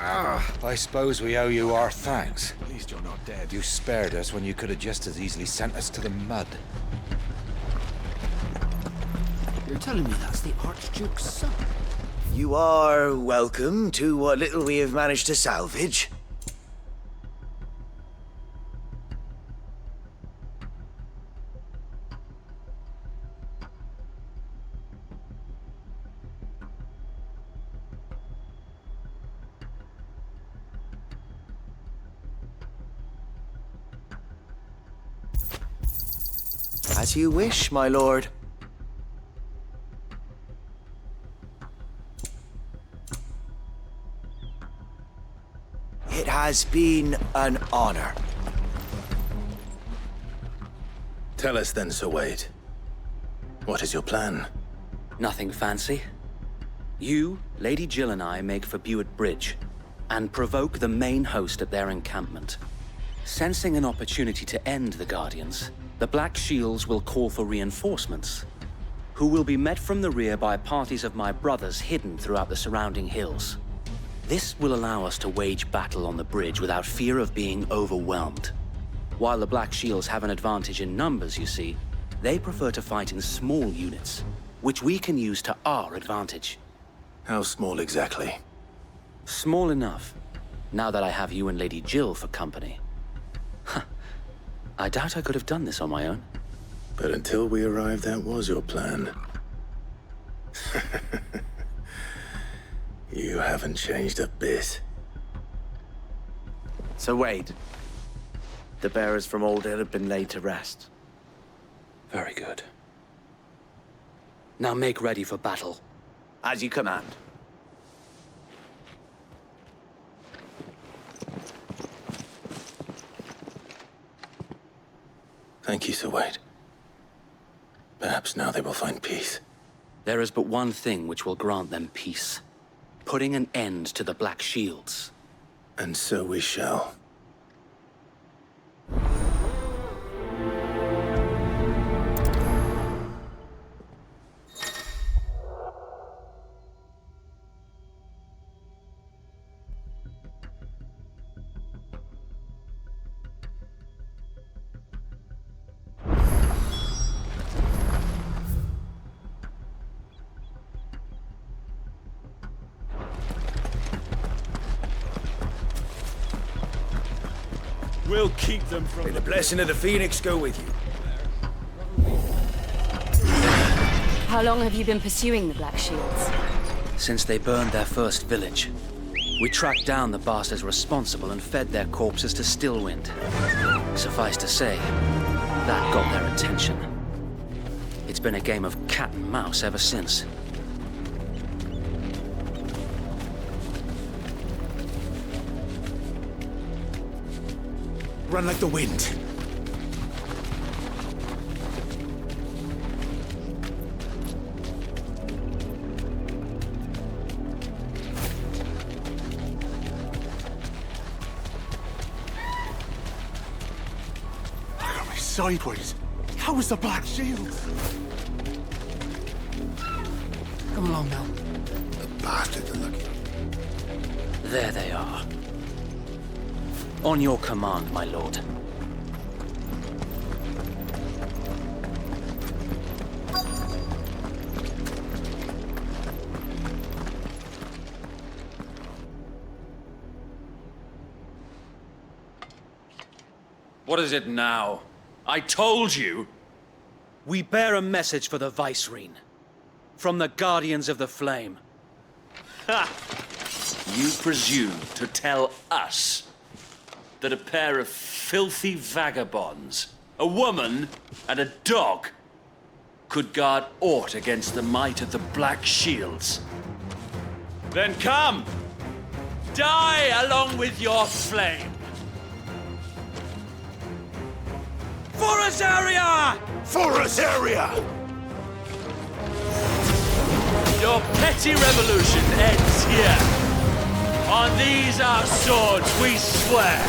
I suppose we owe you our thanks. At least you're not dead. You spared us when you could have just as easily sent us to the mud. You're telling me that's the Archduke's son? You are welcome to what little we have managed to salvage. As you wish, my lord. It has been an honor. Tell us then, Sir Wade. What is your plan? Nothing fancy. You, Lady Jill and I make for Buett Bridge and provoke the main host at their encampment. Sensing an opportunity to end the Guardians, the Black Shields will call for reinforcements, who will be met from the rear by parties of my brothers hidden throughout the surrounding hills. This will allow us to wage battle on the bridge without fear of being overwhelmed. While the Black Shields have an advantage in numbers, you see, they prefer to fight in small units, which we can use to our advantage. How small exactly? Small enough, now that I have you and Lady Jill for company. I doubt I could have done this on my own. But until we arrived, that was your plan. You haven't changed a bit. Sir Wade, the bearers from Old Hill have been laid to rest. Very good. Now make ready for battle. As you command. Thank you, Sir Wade. Perhaps now they will find peace. There is but one thing which will grant them peace. Putting an end to the Black Shields. And so we shall. We'll keep them from... May the blessing of the Phoenix go with you. How long have you been pursuing the Black Shields? Since they burned their first village. We tracked down the bastards responsible and fed their corpses to Stillwind. Suffice to say, that got their attention. It's been a game of cat and mouse ever since. Run like the wind. I got me sideways. How was the Black Shield? Come along now. The bastards are lucky. There they are. On your command, my lord. What is it now? I told you! We bear a message for the Vicereine. From the Guardians of the Flame. Ha! You presume to tell us that a pair of filthy vagabonds, a woman and a dog, could guard aught against the might of the Black Shields? Then come! Die along with your flame! For Rosaria! For Rosaria! Your petty revolution ends here. On these our swords we swear.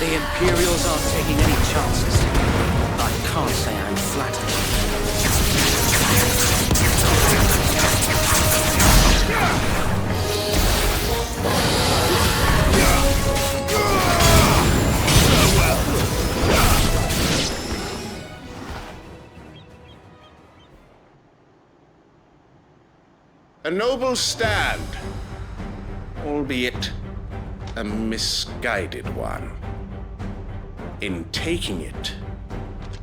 The Imperials aren't taking any chances. I can't say I'm flattered. A noble stand, albeit a misguided one. In taking it,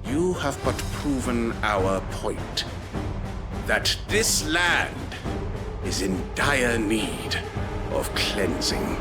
you have but proven our point, that this land is in dire need of cleansing.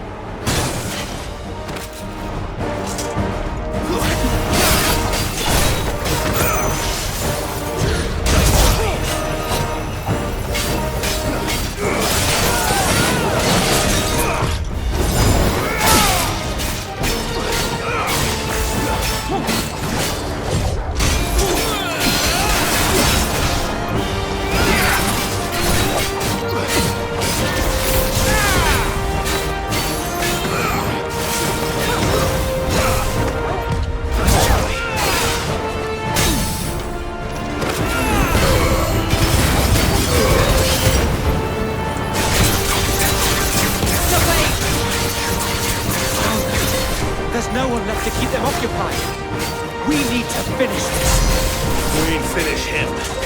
There's no one left to keep them occupied. We need to finish this. We finish him.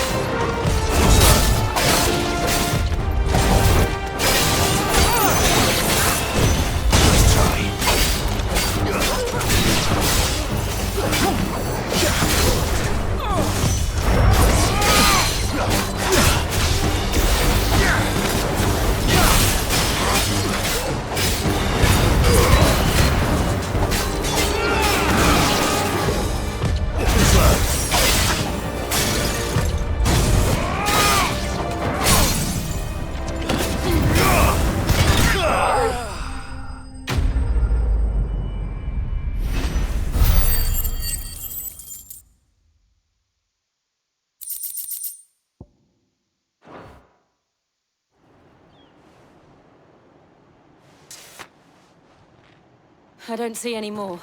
I don't see any more.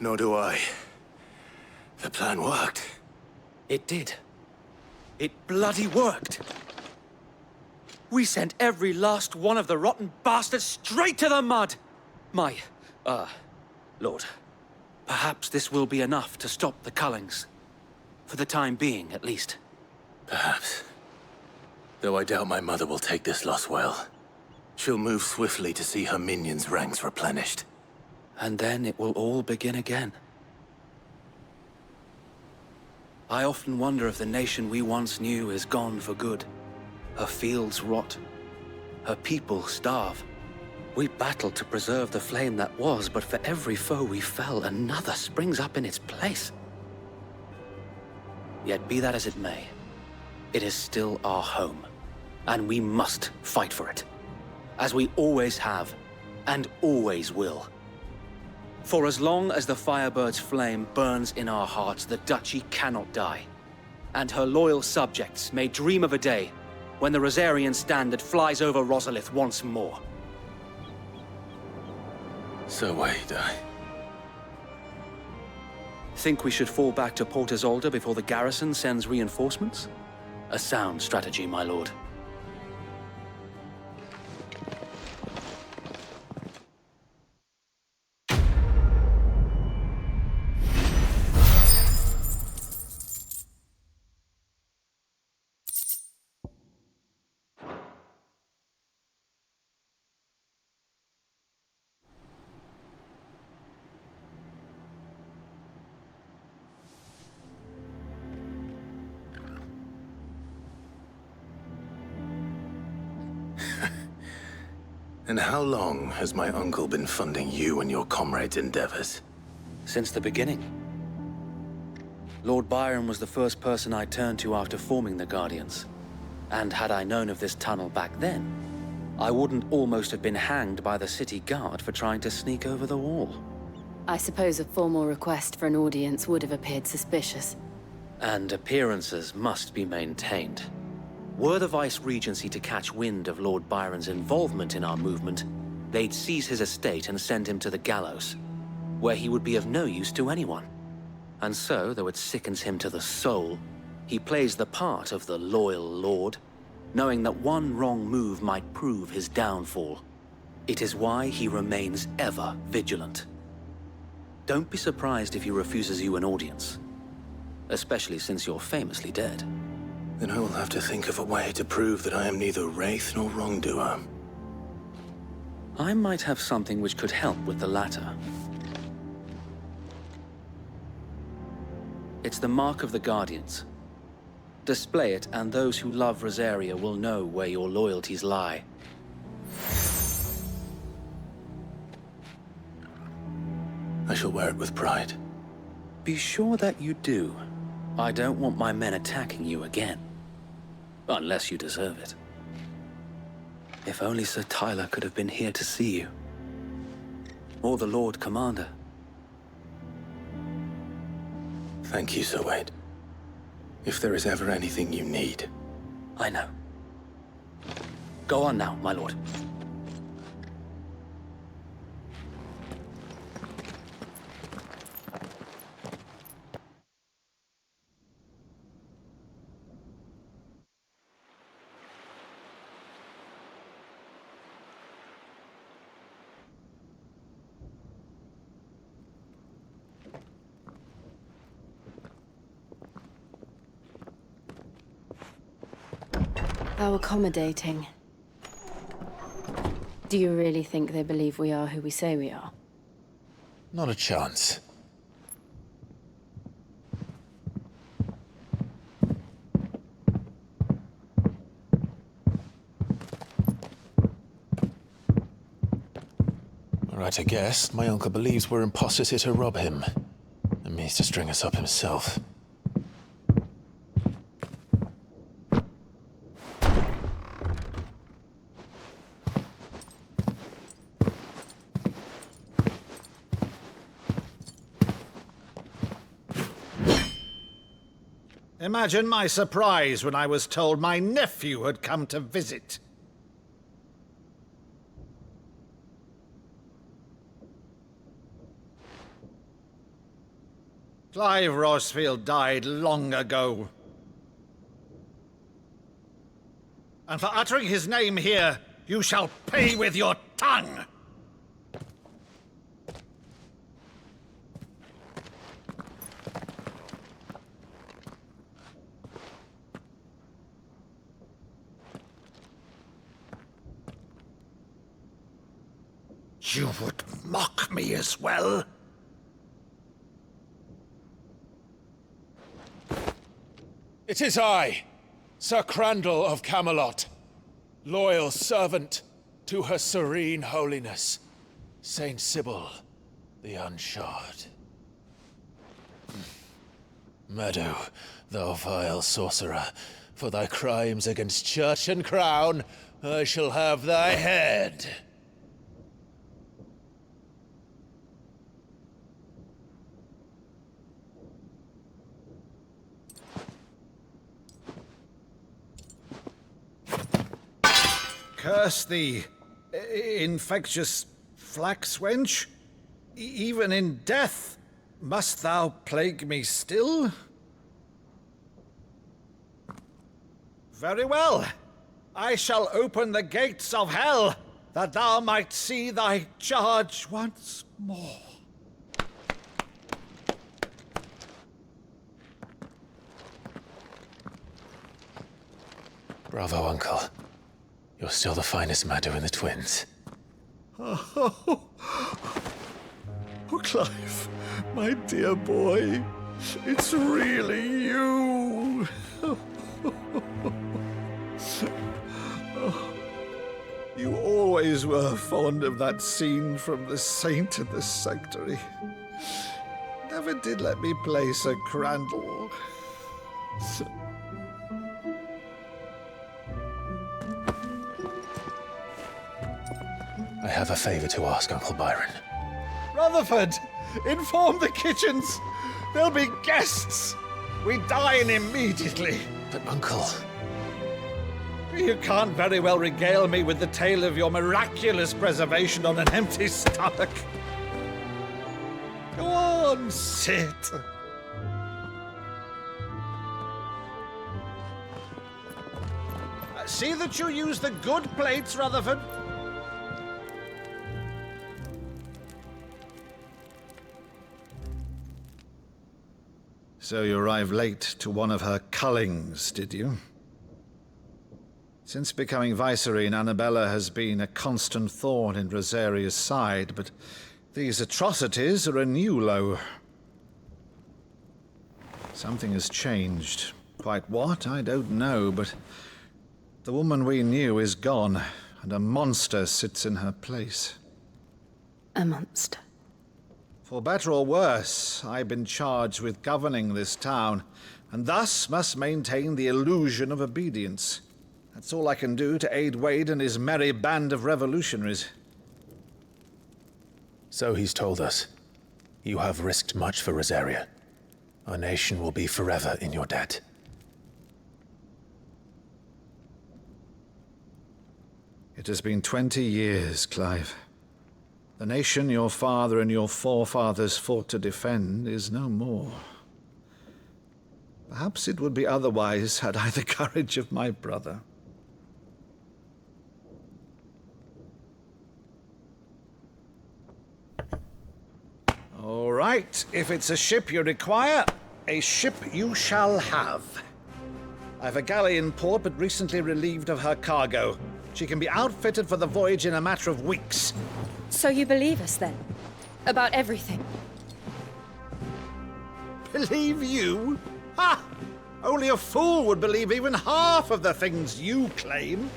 Nor do I. The plan worked. It did. It bloody worked. We sent every last one of the rotten bastards straight to the mud! My, Lord, perhaps this will be enough to stop the Cullings. For the time being, at least. Perhaps. Though I doubt my mother will take this loss well. She'll move swiftly to see her minions' ranks replenished. And then it will all begin again. I often wonder if the nation we once knew is gone for good. Her fields rot. Her people starve. We battled to preserve the flame that was, but for every foe we fell, another springs up in its place. Yet be that as it may, it is still our home, and we must fight for it. As we always have, and always will. For as long as the Firebird's flame burns in our hearts, the Duchy cannot die. And her loyal subjects may dream of a day when the Rosarian standard flies over Rosalith once more. So wait, Think we should fall back to Port Isolde before the garrison sends reinforcements? A sound strategy, my lord. And how long has my uncle been funding you and your comrades' endeavors? Since the beginning. Lord Byron was the first person I turned to after forming the Guardians. And had I known of this tunnel back then, I wouldn't almost have been hanged by the city guard for trying to sneak over the wall. I suppose a formal request for an audience would have appeared suspicious. And appearances must be maintained. Were the Vice-Regency to catch wind of Lord Byron's involvement in our movement, they'd seize his estate and send him to the gallows, where he would be of no use to anyone. And so, though it sickens him to the soul, he plays the part of the loyal lord, knowing that one wrong move might prove his downfall. It is why he remains ever vigilant. Don't be surprised if he refuses you an audience, especially since you're famously dead. Then I will have to think of a way to prove that I am neither wraith nor wrongdoer. I might have something which could help with the latter. It's the mark of the Guardians. Display it, and those who love Rosaria will know where your loyalties lie. I shall wear it with pride. Be sure that you do. I don't want my men attacking you again. Unless you deserve it. If only Sir Tyler could have been here to see you. Or the Lord Commander. Thank you, Sir Wade. If there is ever anything you need. I know. Go on now, my lord. How accommodating. Do you really think they believe we are who we say we are? Not a chance. Right, I guess. My uncle believes we're imposters here to rob him. And means to string us up himself. Imagine my surprise when I was told my nephew had come to visit. Clive Rosfield died long ago. And for uttering his name here, you shall pay with your tongue! You would mock me as well? It is I, Sir Crandall of Camelot, loyal servant to Her Serene Holiness, Saint Sybil the Unshod. Meadow, thou vile sorcerer, for thy crimes against church and crown, I shall have thy head. Curse thee, infectious flax wench. Even in death, must thou plague me still? Very well. I shall open the gates of hell, that thou might see thy charge once more. Bravo, Uncle. You're still the finest Maddo in the twins. Oh, Clive, my dear boy, it's really you. You always were fond of that scene from The Saint in the Sanctuary. Never did let me play Sir Crandall. I have a favor to ask, Uncle Byron. Rutherford, inform the kitchens. There'll be guests. We dine immediately. But, Uncle... You can't very well regale me with the tale of your miraculous preservation on an empty stomach. Go on, sit. See that you use the good plates, Rutherford. So you arrived late to one of her cullings, did you? Since becoming Vicereine, Annabella has been a constant thorn in Rosaria's side, but these atrocities are a new low. Something has changed. Quite what, I don't know, but the woman we knew is gone, and a monster sits in her place. A monster. For better or worse, I've been charged with governing this town, and thus must maintain the illusion of obedience. That's all I can do to aid Wade and his merry band of revolutionaries. So he's told us. You have risked much for Rosaria. Our nation will be forever in your debt. It has been 20 years, Clive. The nation your father and your forefathers fought to defend is no more. Perhaps it would be otherwise had I the courage of my brother. All right, if it's a ship you require, a ship you shall have. I've a galley in port, but recently relieved of her cargo. She can be outfitted for the voyage in a matter of weeks. So you believe us, then? About everything? Believe you? Ha! Only a fool would believe even half of the things you claim.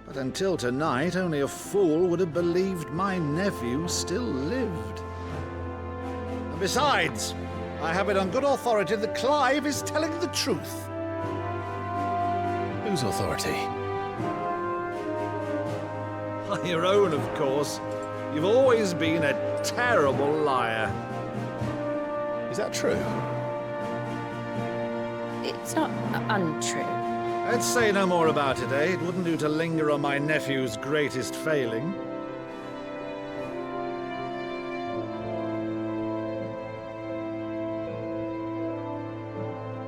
But until tonight, only a fool would have believed my nephew still lived. And besides, I have it on good authority that Clive is telling the truth. Whose authority? Your own, of course. You've always been a terrible liar. Is that true? It's not untrue. Let's say no more about it, eh? It wouldn't do to linger on my nephew's greatest failing.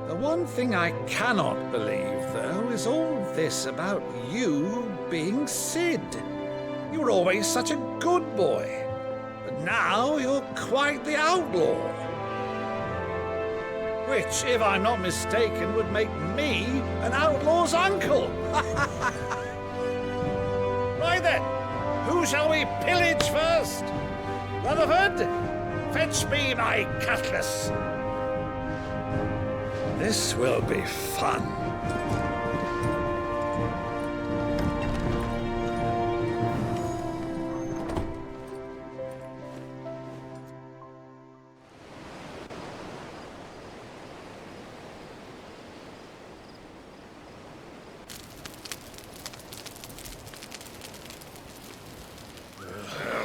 The one thing I cannot believe, though, is all this about you being Sid. You were always such a good boy, but now you're quite the outlaw. Which, if I'm not mistaken, would make me an outlaw's uncle. Right then, who shall we pillage first? Rutherford, fetch me my cutlass. This will be fun.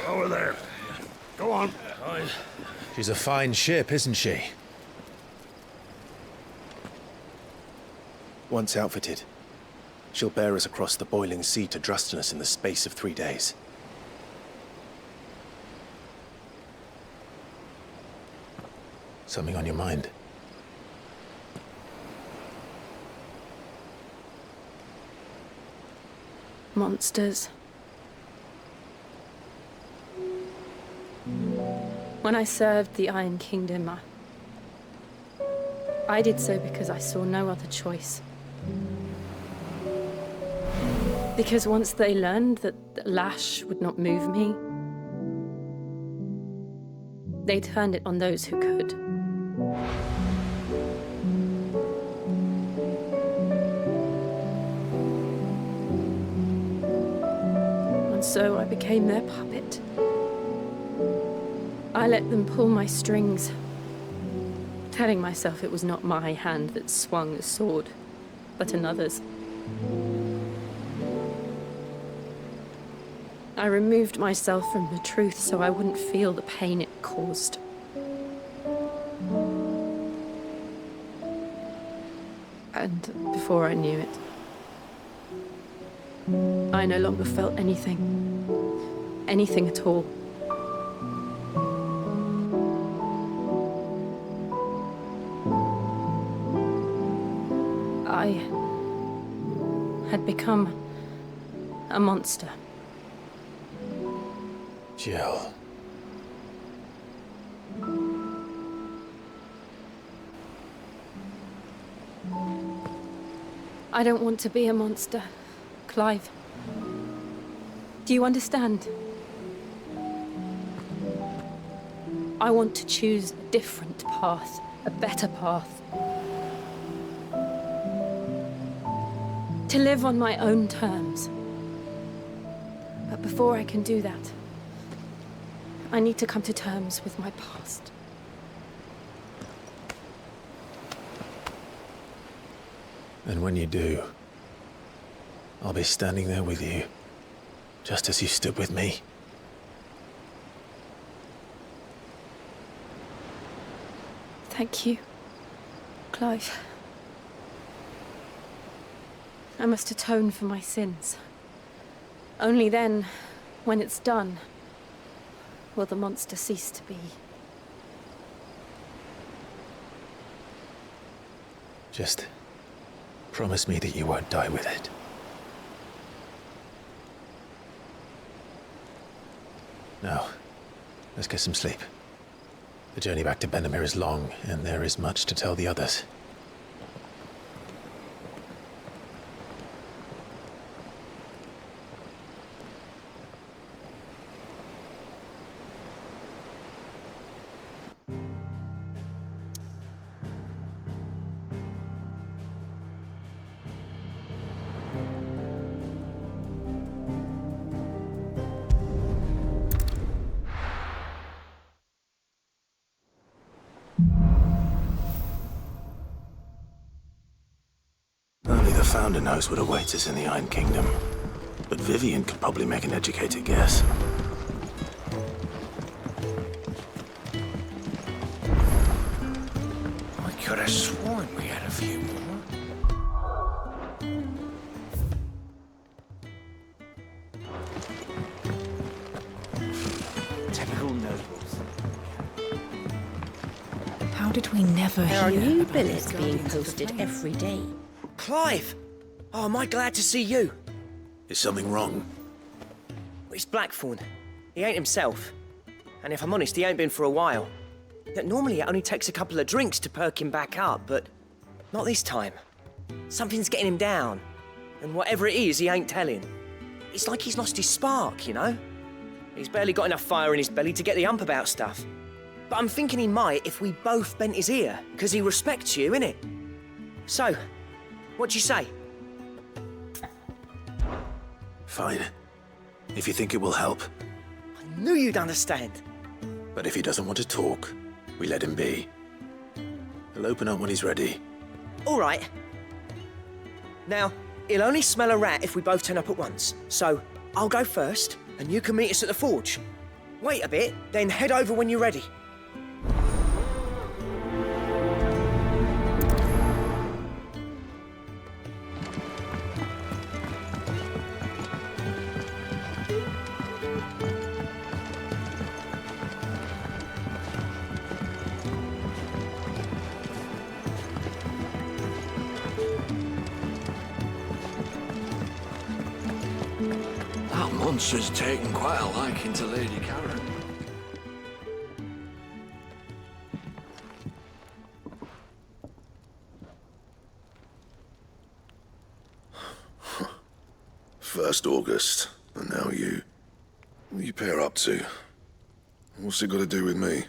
Over there. Go on. She's a fine ship, isn't she? Once outfitted, she'll bear us across the boiling sea to Drustinus in the space of 3 days. Something on your mind? Monsters. When I served the Iron Kingdom, I did so because I saw no other choice. Because once they learned that the lash would not move me, they turned it on those who could. And so I became their puppet. I let them pull my strings, telling myself it was not my hand that swung the sword, but another's. I removed myself from the truth so I wouldn't feel the pain it caused. And before I knew it, I no longer felt anything. Anything at all. I had become a monster. Jill. I don't want to be a monster, Clive. Do you understand? I want to choose a different path, a better path. To live on my own terms. But before I can do that, I need to come to terms with my past. And when you do, I'll be standing there with you, just as you stood with me. Thank you, Clive. I must atone for my sins. Only then, when it's done, will the monster cease to be. Just promise me that you won't die with it. Now, let's get some sleep. The journey back to Benamir is long, and there is much to tell the others. Only the Founder knows what awaits us in the Iron Kingdom. But Vivian could probably make an educated guess. I could have sworn we had a few more. Typical nobles. How did we never There are hear new about billets this being Guardians of the posted Flame? every day. Clive! Oh, am I glad to see you? Is something wrong? It's Blackthorn. He ain't himself. And if I'm honest, he ain't been for a while. Normally it only takes a couple of drinks to perk him back up, but not this time. Something's getting him down. And whatever it is, he ain't telling. It's like he's lost his spark, you know? He's barely got enough fire in his belly to get the ump about stuff. But I'm thinking he might if we both bent his ear, because he respects you, innit? So, what do you say? Fine. If you think it will help. I knew you'd understand. But if he doesn't want to talk, we let him be. He'll open up when he's ready. All right. Now, he'll only smell a rat if we both turn up at once. So, I'll go first, and you can meet us at the forge. Wait a bit, then head over when you're ready. That monster's taken quite a liking to Lady Karen. First August, and now you. What are you pair up to? What's it got to do with me?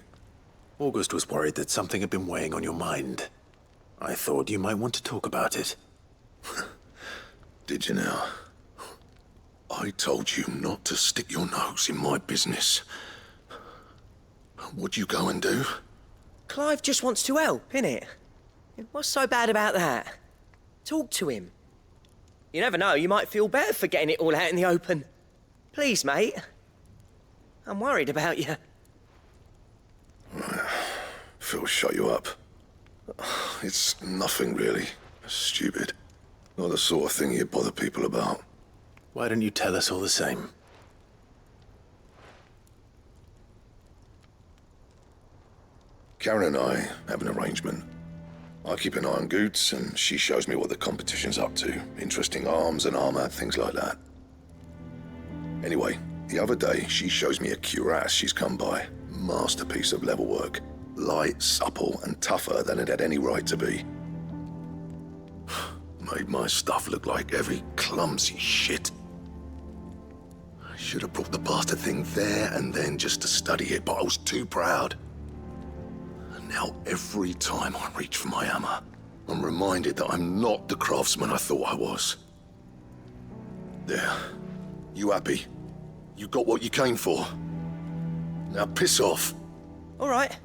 August was worried that something had been weighing on your mind. I thought you might want to talk about it. Did you now? I told you not to stick your nose in my business. What'd you go and do? Clive just wants to help, innit? What's so bad about that? Talk to him. You never know, you might feel better for getting it all out in the open. Please, mate. I'm worried about you. Phil shut you up. It's nothing, really. Stupid. Not the sort of thing you bother people about. Why don't you tell us all the same? Karen and I have an arrangement. I keep an eye on Goots, and she shows me what the competition's up to. Interesting arms and armor, things like that. Anyway, the other day, she shows me a cuirass she's come by. Masterpiece of level work. Light, supple, and tougher than it had any right to be. Made my stuff look like every clumsy shit. I should have brought the bastard thing there and then just to study it, but I was too proud. And now every time I reach for my hammer, I'm reminded that I'm not the craftsman I thought I was. There. You happy? You got what you came for. Now piss off. All right.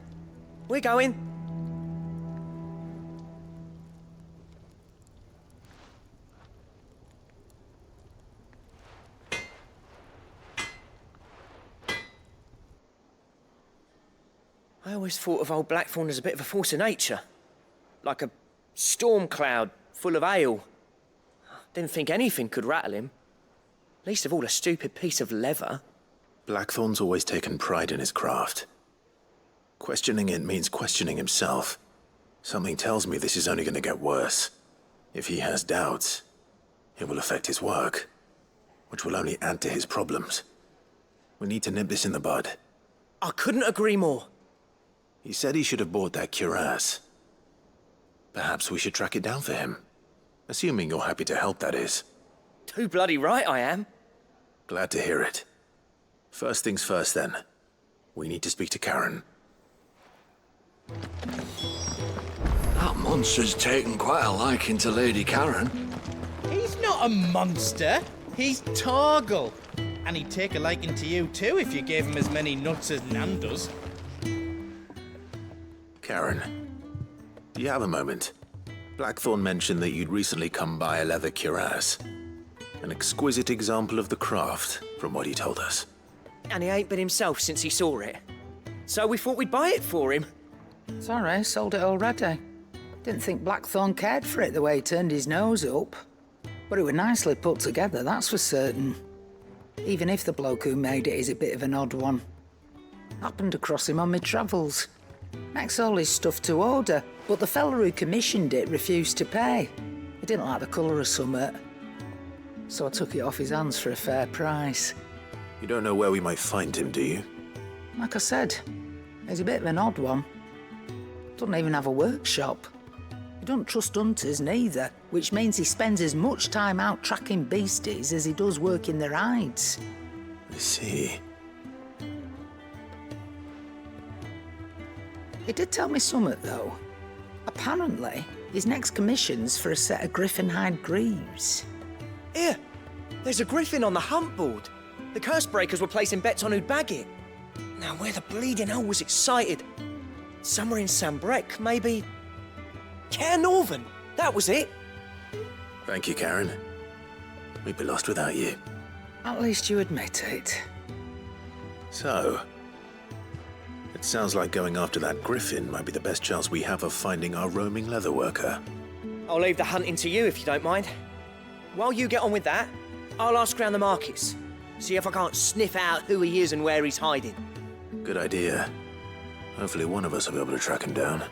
We're going. I always thought of old Blackthorn as a bit of a force of nature. Like a storm cloud full of ale. Didn't think anything could rattle him. Least of all a stupid piece of leather. Blackthorn's always taken pride in his craft. Questioning it means questioning himself. Something tells me this is only going to get worse. If he has doubts, it will affect his work, which will only add to his problems. We need to nip this in the bud. I couldn't agree more. He said he should have bought that cuirass. Perhaps we should track it down for him. Assuming you're happy to help, that is. Too bloody right I am. Glad to hear it. First things first, then. We need to speak to Karen. That monster's taken quite a liking to Lady Karen. He's not a monster. He's Torgal. And he'd take a liking to you too if you gave him as many nuts as Nan does. Karen, do you have a moment? Blackthorn mentioned that you'd recently come by a leather cuirass. An exquisite example of the craft, from what he told us. And he ain't been himself since he saw it. So we thought we'd buy it for him. Sorry, sold it already. Didn't think Blackthorn cared for it the way he turned his nose up. But it was nicely put together, that's for certain. Even if the bloke who made it is a bit of an odd one. Happened across him on my travels. Makes all his stuff to order, but the fella who commissioned it refused to pay. He didn't like the colour of summit. So I took it off his hands for a fair price. You don't know where we might find him, do you? Like I said, he's a bit of an odd one. Doesn't even have a workshop. He don't trust hunters neither, which means he spends as much time out tracking beasties as he does working their hides. I see. He did tell me something, though. Apparently, his next commission's for a set of griffin hide greaves. Here, there's a griffin on the hunt board. The curse breakers were placing bets on who'd bag it. Now, where the bleeding hell was it sighted? Somewhere in Sambrec, maybe... Care Northern, that was it. Thank you, Karen. We'd be lost without you. At least you admit it. So, it sounds like going after that griffin might be the best chance we have of finding our roaming leatherworker. I'll leave the hunting to you if you don't mind. While you get on with that, I'll ask around the markets. See if I can't sniff out who he is and where he's hiding. Good idea. Hopefully one of us will be able to track him down.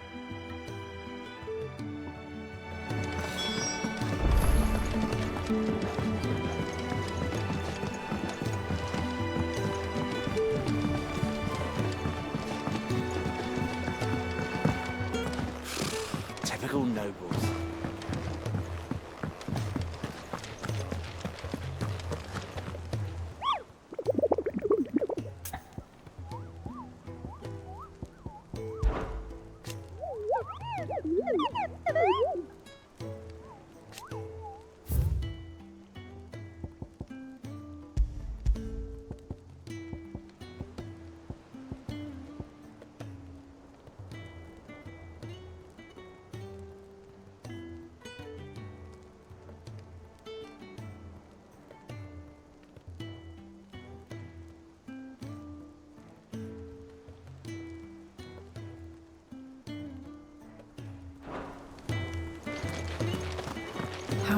Typical nobles.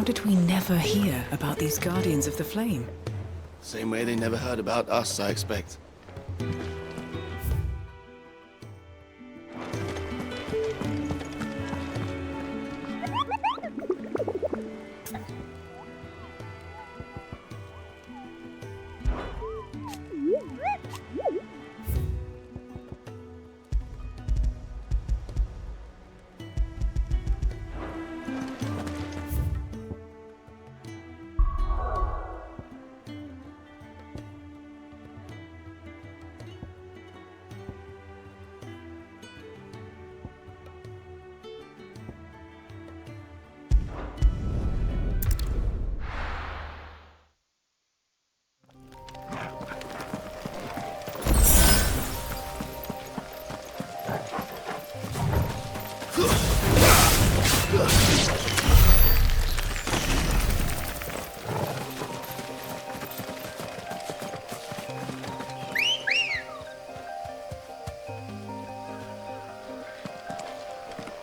did we never hear about these Guardians of the Flame? Same way they never heard about us, I expect.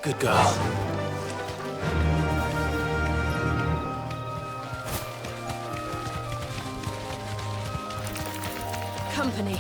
Good girl. Company.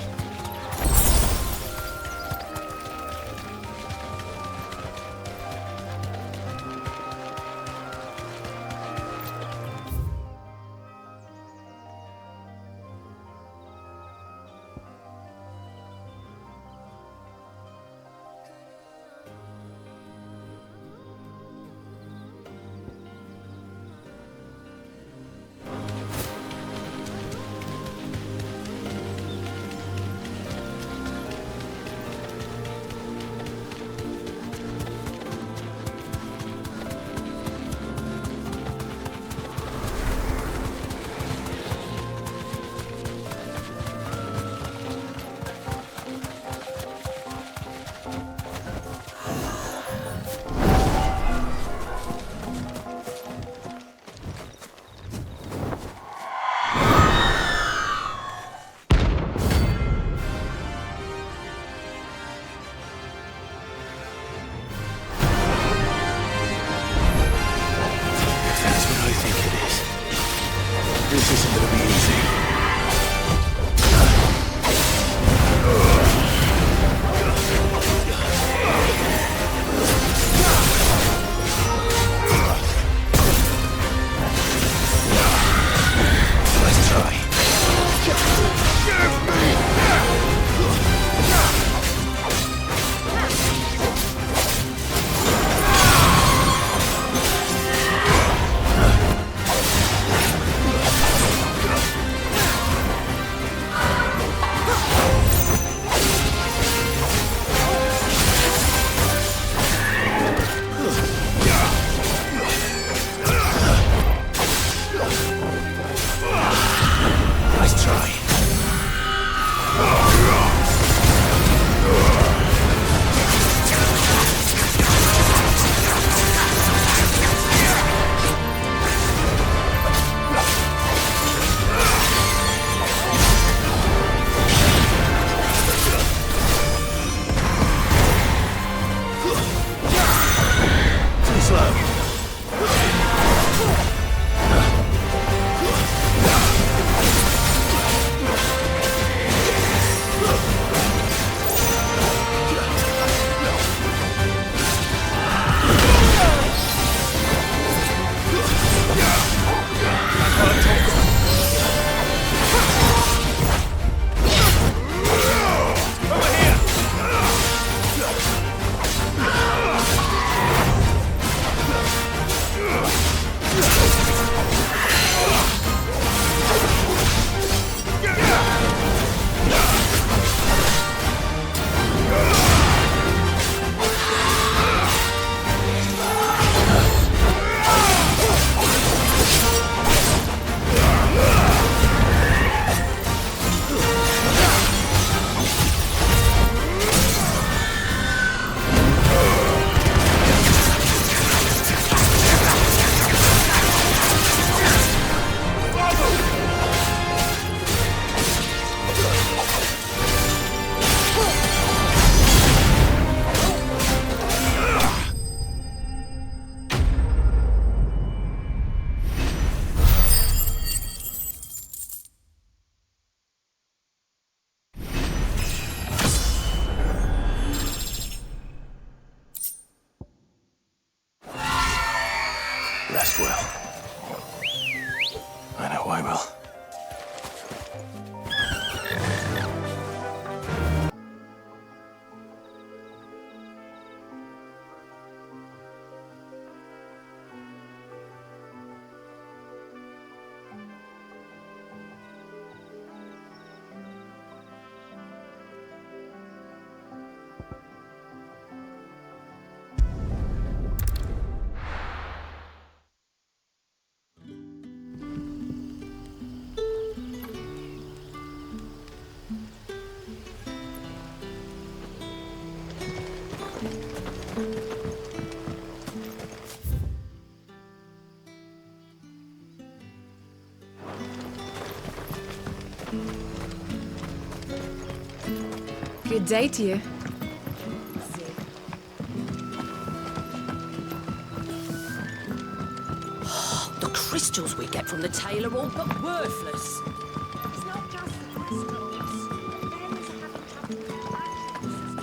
well. I know I will. Good day to you. The crystals we get from the tailor all but worthless. It's not just the crystals. Fairies are having trouble with collectibles as well.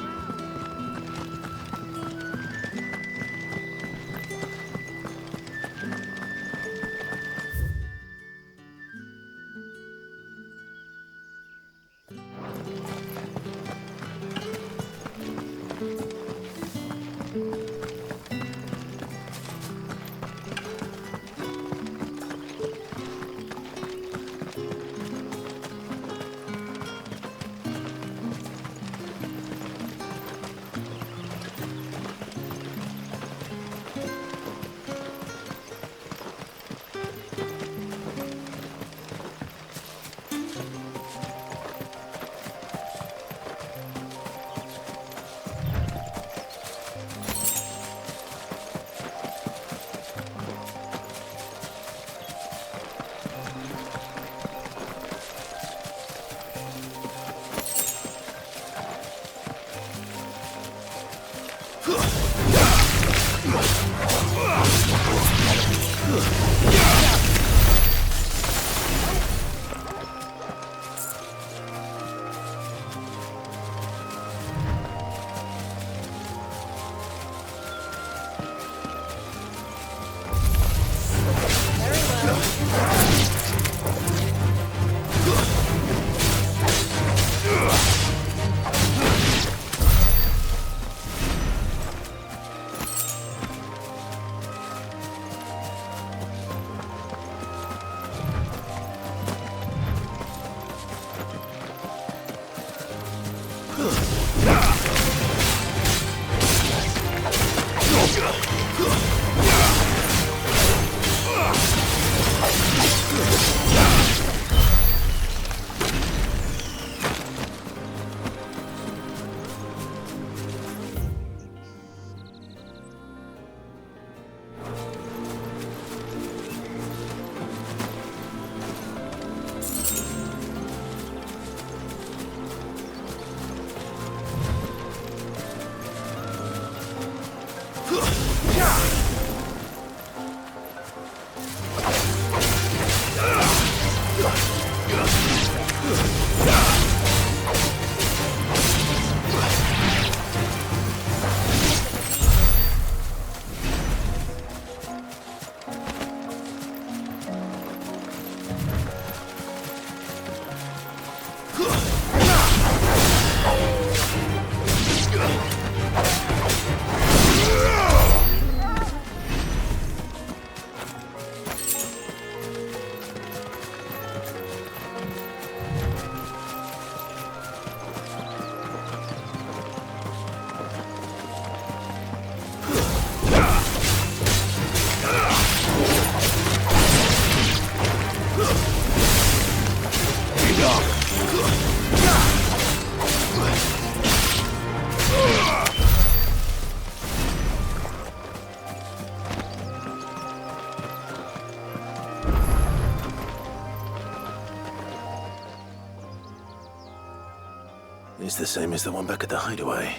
It's the same as the one back at the hideaway.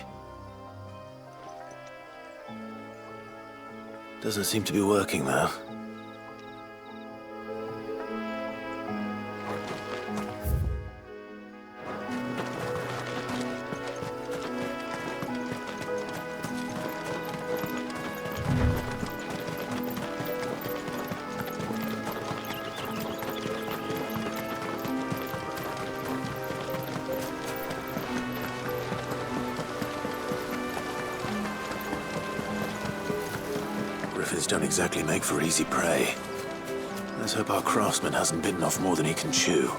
Doesn't seem to be working, though. griffins don't exactly make for easy prey. Let's hope our craftsman hasn't bitten off more than he can chew.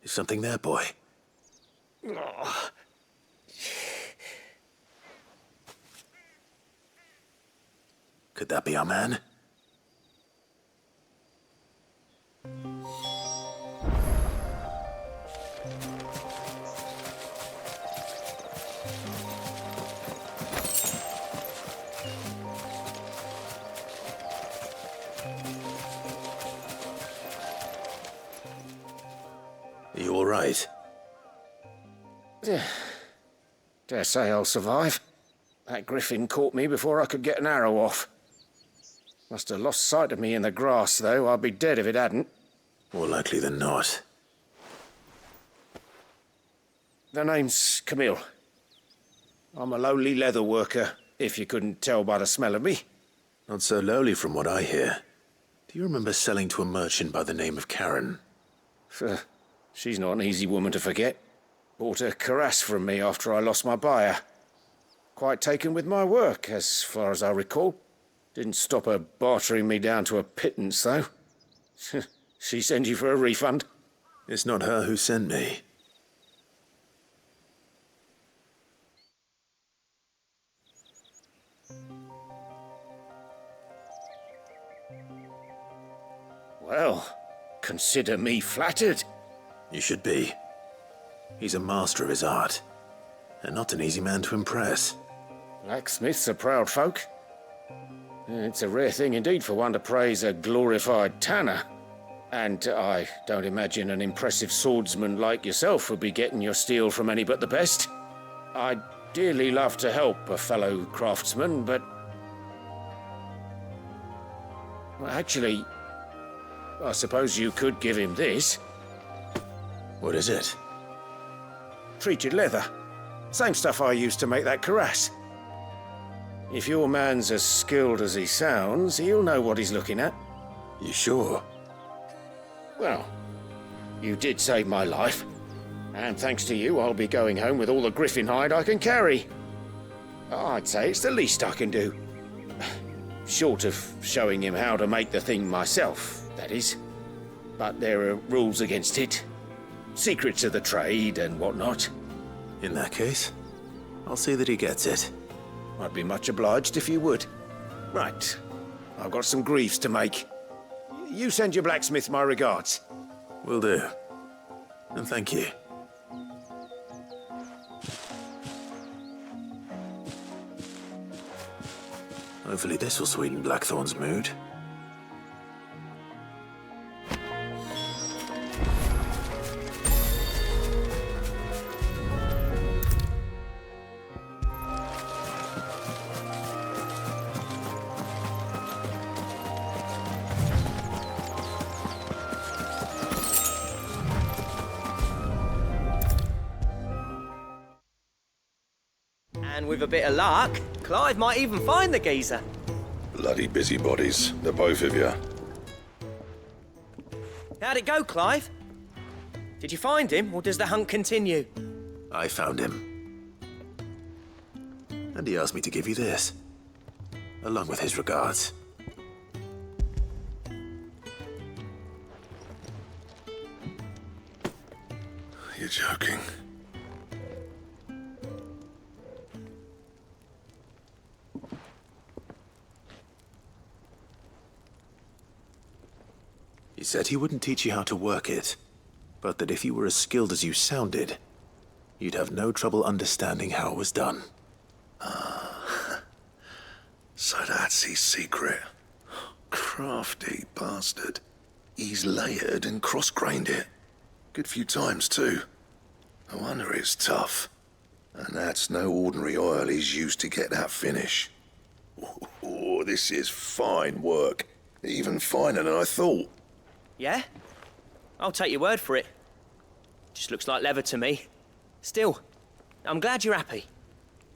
Is something there, boy? Could that be our man? You all right? Dare say I'll survive. That griffin caught me before I could get an arrow off. Must have lost sight of me in the grass, though. I'd be dead if it hadn't. More likely than not. The name's Camille. I'm a lowly leather worker, if you couldn't tell by the smell of me. Not so lowly from what I hear. Do you remember selling to a merchant by the name of Karen? She's not an easy woman to forget. Bought a cuirass from me after I lost my buyer. Quite taken with my work, as far as I recall. Didn't stop her bartering me down to a pittance, though. She sent you for a refund? It's not her who sent me. Well, consider me flattered. You should be. He's a master of his art, and not an easy man to impress. Blacksmiths are proud folk. It's a rare thing indeed for one to praise a glorified tanner. And I don't imagine an impressive swordsman like yourself would be getting your steel from any but the best. I'd dearly love to help a fellow craftsman, but... Well, actually, I suppose you could give him this. What is it? Treated leather. Same stuff I used to make that cuirass. If your man's as skilled as he sounds, he'll know what he's looking at. You sure? Well, you did save my life. And thanks to you, I'll be going home with all the griffin hide I can carry. I'd say it's the least I can do. Short of showing him how to make the thing myself, that is. But there are rules against it. Secrets of the trade and whatnot. In that case, I'll see that he gets it. I'd be much obliged if you would. Right. I've got some greaves to make. You send your blacksmith my regards. Will do. And thank you. Hopefully this will sweeten Blackthorn's mood. And with a bit of luck, Clive might even find the geezer. Bloody busybodies, the both of you. How'd it go, Clive? Did you find him, or does the hunt continue? I found him. And he asked me to give you this, along with his regards. You're joking. He said he wouldn't teach you how to work it, but that if you were as skilled as you sounded, you'd have no trouble understanding how it was done. So that's his secret. Crafty bastard. He's layered and cross-grained it. Good few times, too. No wonder it's tough. And that's no ordinary oil he's used to get that finish. Oh, this is fine work. Even finer than I thought. Yeah? I'll take your word for it. Just looks like leather to me. Still, I'm glad you're happy.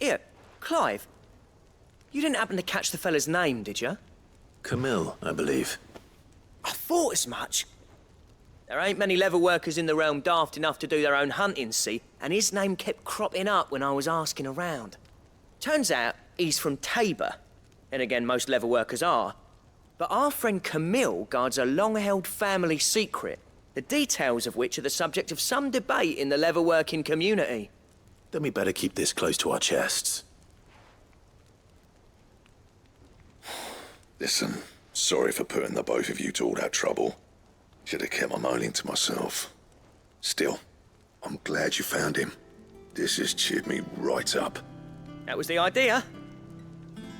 Here, Clive, you didn't happen to catch the fella's name, did you? Camille, I believe. I thought as much. There ain't many leather workers in the realm daft enough to do their own hunting, see, and his name kept cropping up when I was asking around. Turns out he's from Tabor, and again, most leather workers are. But our friend Camille guards a long-held family secret, the details of which are the subject of some debate in the leather-working community. Then we better keep this close to our chests. Listen, sorry for putting the both of you to all that trouble. Should have kept my moaning to myself. Still, I'm glad you found him. This has cheered me right up. That was the idea.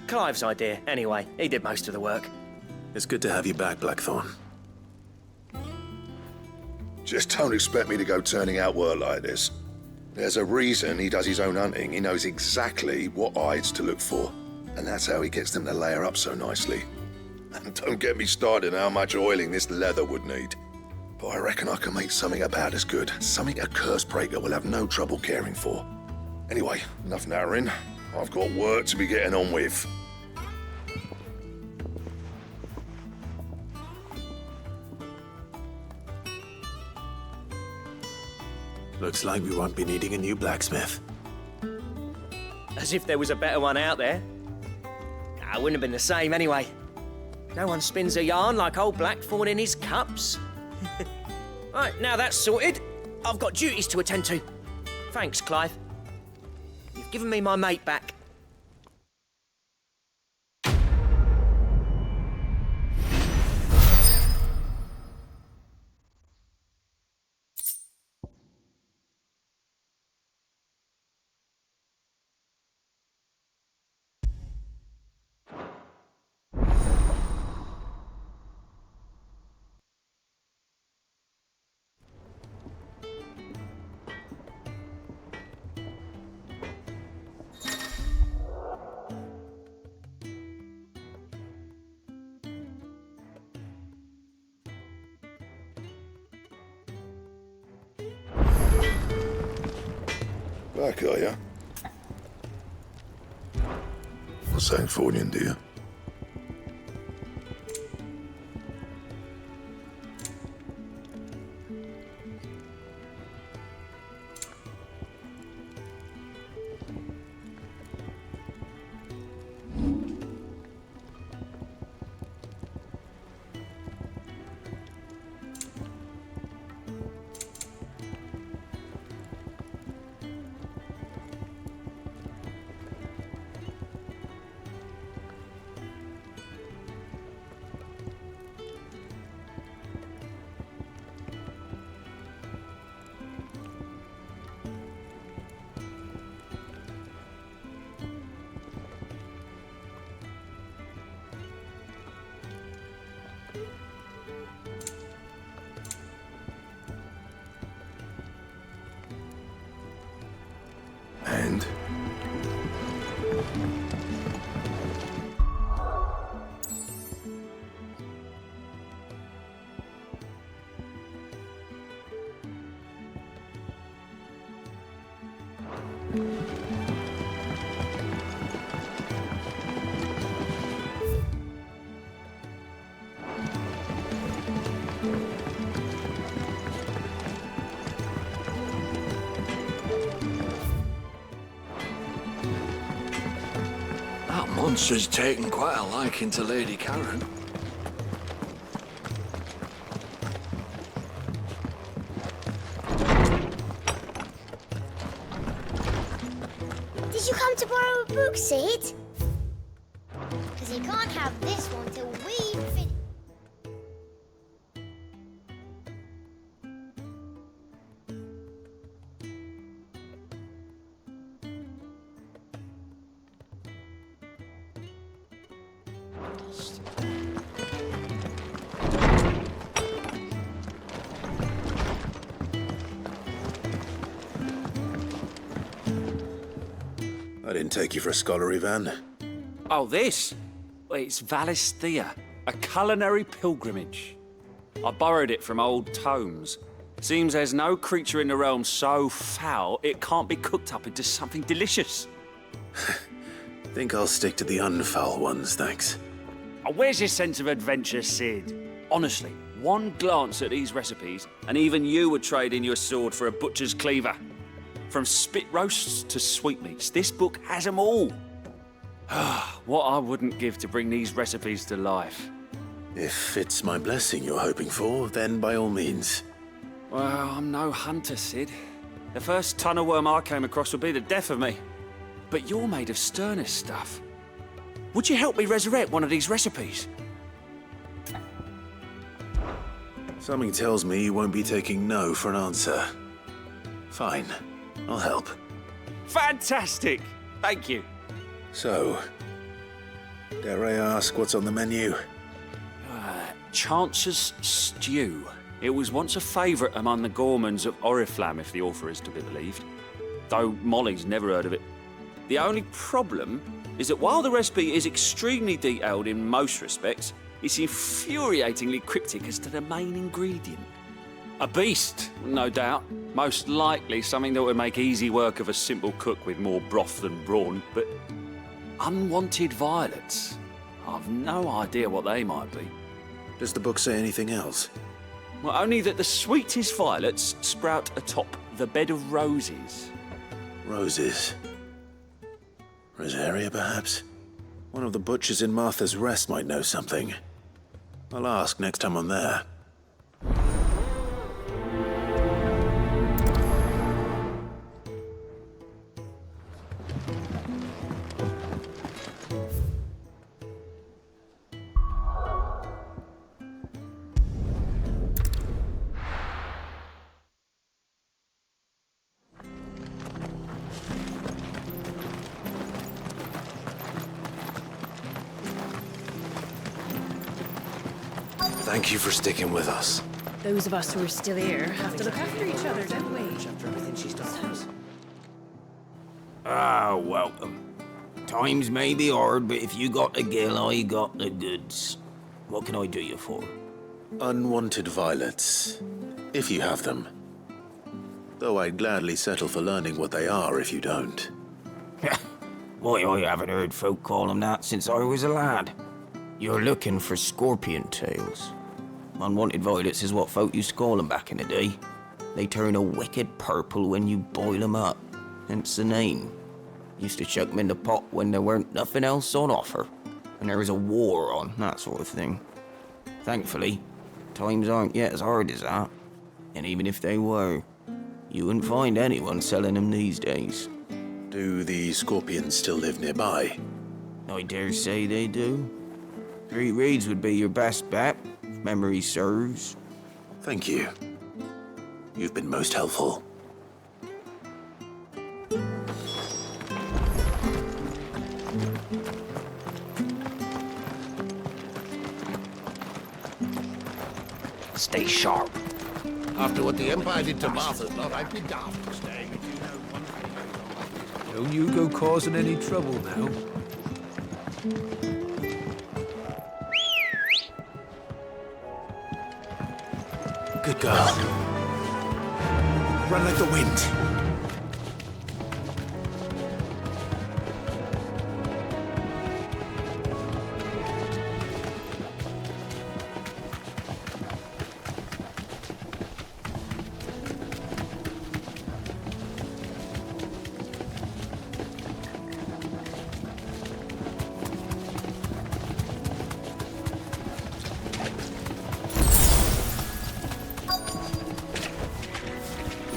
Clive's idea, anyway. He did most of the work. It's good to have you back, Blackthorn. Just don't expect me to go turning out work like this. There's a reason he does his own hunting. He knows exactly what hides to look for. And that's how he gets them to layer up so nicely. And don't get me started on how much oiling this leather would need. But I reckon I can make something about as good. Something a curse breaker will have no trouble caring for. Anyway, enough narrowing. I've got work to be getting on with. Looks like we won't be needing a new blacksmith. As if there was a better one out there. Nah, it wouldn't have been the same anyway. No one spins a yarn like old Blackthorn in his cups. Right, now that's sorted, I've got duties to attend to. Thanks, Clive. You've given me my mate back. Back, are ya? What's that for you, dear? And? Monster's taken quite a liking to Lady Karen. Did you come to borrow a book, Sid? Because you can't have this one till we finish. I didn't take you for a scholarly van. Oh, this? Well, it's Valisthea, a culinary pilgrimage. I borrowed it from old tomes. Seems there's no creature in the realm so foul it can't be cooked up into something delicious. Think I'll stick to the unfoul ones, thanks. Oh, where's your sense of adventure, Sid? Honestly, one glance at these recipes, and even you would trade in your sword for a butcher's cleaver. From spit roasts to sweetmeats, this book has them all. What I wouldn't give to bring these recipes to life. If it's my blessing you're hoping for, then by all means. Well, I'm no hunter, Sid. The first ton of worm I came across would be the death of me. But you're made of sterner stuff. Would you help me resurrect one of these recipes? Something tells me you won't be taking no for an answer. Fine, I'll help. Fantastic! Thank you. So, dare I ask what's on the menu? Chance's Stew. It was once a favourite among the gourmands of Oriflamme, if the author is to be believed. Though Molly's never heard of it. The only problem is that while the recipe is extremely detailed in most respects, it's infuriatingly cryptic as to the main ingredient. A beast, no doubt. Most likely something that would make easy work of a simple cook with more broth than brawn, but unwanted violets. I've no idea what they might be. Does the book say anything else? Well, only that the sweetest violets sprout atop the bed of roses. Roses. Rosaria, perhaps? One of the butchers in Martha's Rest might know something. I'll ask next time I'm there. Thank you for sticking with us. Those of us who are still here have to look after each other, don't we? Ah, welcome. Times may be hard, but if you got the gill, I got the goods. What can I do you for? Unwanted violets, if you have them. Though I'd gladly settle for learning what they are if you don't. Why, I haven't heard folk call them that since I was a lad. You're looking for scorpion tails. Unwanted violets is what folk used to call them back in the day. They turn a wicked purple when you boil them up, hence the name. Used to chuck them in the pot when there weren't nothing else on offer, and there was a war on, that sort of thing. Thankfully, times aren't yet as hard as that, and even if they were, you wouldn't find anyone selling them these days. Do the scorpions still live nearby? I dare say they do. 3 Reeds would be your best bet, if memory serves. Thank you. You've been most helpful. Stay sharp. After what the Empire did to Martha's lot, I'd be daft to stay. Don't you go causing any trouble now. Good girl. Run like the wind.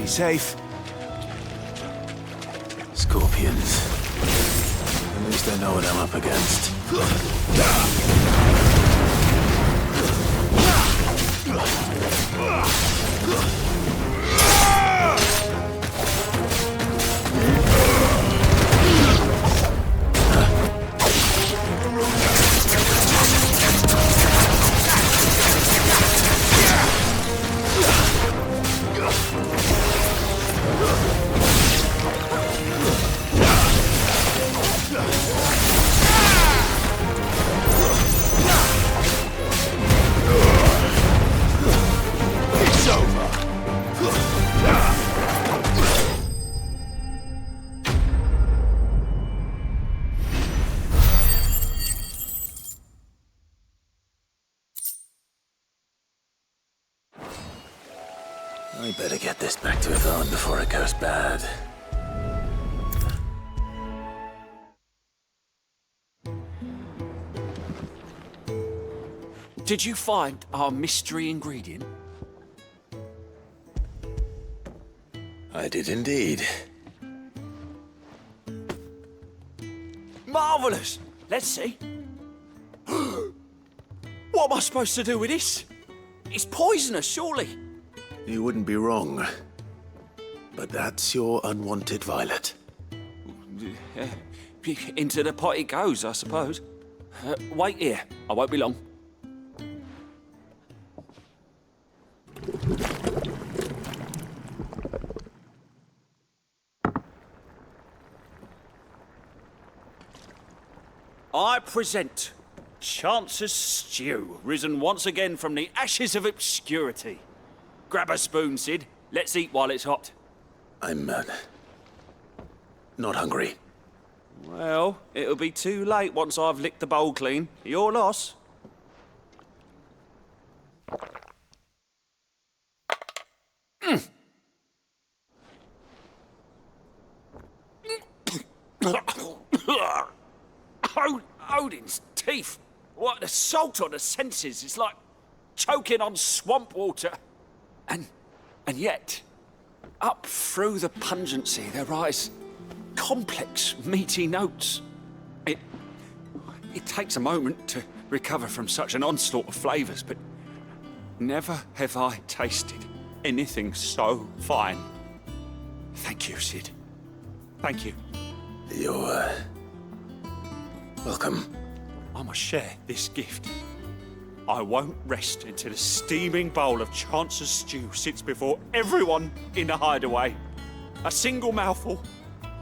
Safe. Scorpions. At least I know what I'm up against. I better get this back to Yvonne before it goes bad. Did you find our mystery ingredient? I did indeed. Marvellous! Let's see. What am I supposed to do with this? It's poisonous, surely. You wouldn't be wrong. But that's your unwanted violet. Into the pot it goes, I suppose. Wait here. I won't be long. I present Chance's Stew, risen once again from the ashes of obscurity. Grab a spoon, Sid. Let's eat while it's hot. I'm not hungry. Well, it'll be too late once I've licked the bowl clean. Your loss. Odin's teeth. What an assault on the senses. It's like choking on swamp water. And yet, up through the pungency, there rise complex, meaty notes. It takes a moment to recover from such an onslaught of flavours, but never have I tasted anything so fine. Thank you, Sid. Thank you. You're, welcome. I must share this gift. I won't rest until a steaming bowl of Chance's stew sits before everyone in the hideaway. A single mouthful,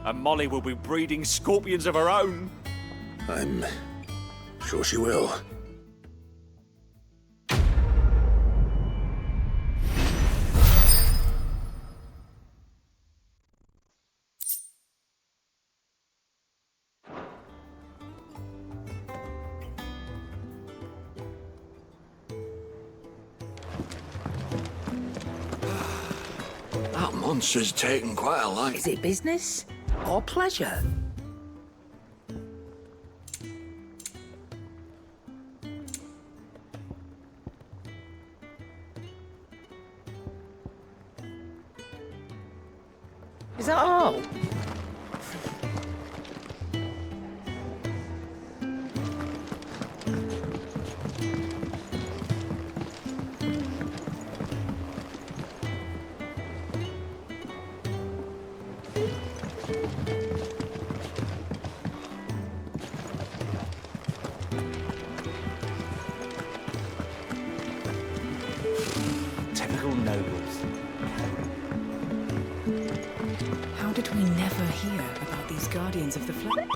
and Molly will be breeding scorpions of her own. I'm sure she will. That monster's taken quite a life. Is it business or pleasure? Is that all? Typical nobles. How did we never hear about these Guardians of the Flame?